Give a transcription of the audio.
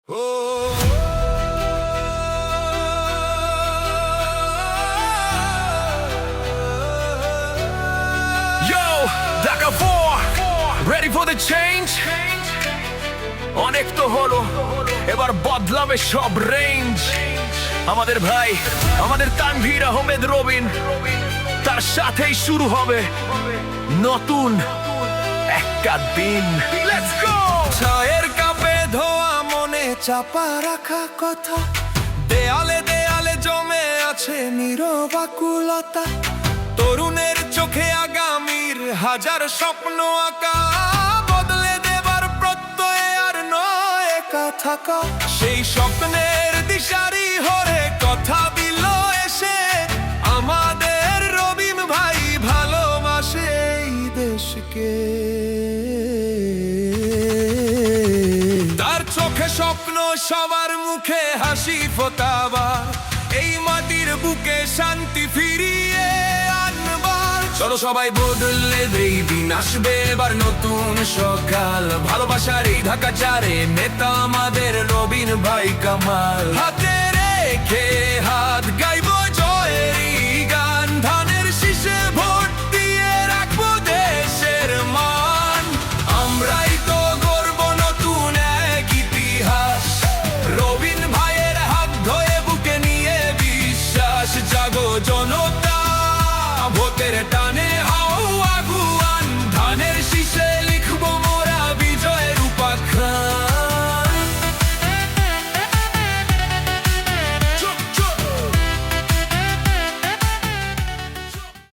Dhaka 4 ready for the change? অনেক তো হলো, এবার বদলাবে সব রেঞ্জ। আমাদের ভাই, আমাদের তানভীর আহমেদ রবিন, তার সাথেই শুরু হবে নতুন একটা দিন। Let's go! চায়ের কাপে ধোয়া মনে চাপা রাখা কথা, দেয়ালে দেয়ালে জমে আছে নীরব আকুলতা। তরুণের চোখে আগামীর হাজার স্বপ্ন আঁকা, বদলে দেবার প্রত্যয়ে আর নয় একা থাকা। সেই স্বপ্নের দিশারি হরে কথা দিল এসে, আমাদের রবিন ভাই ভালোবাসে এই দেশকে। তার চোখে স্বপ্ন, সবার মুখে হাসি ফোটাবার, এই মাটির বুকে শান্তি ফিরিয়ে আনবার। চলো সবাই বদলে দেই দিন, আসবে এবার নতুন সকাল। ভালোবাসার এই ঢাকা চারে নেতা আমাদের রবিন ভাই কামাল। হাতে রেখে হাত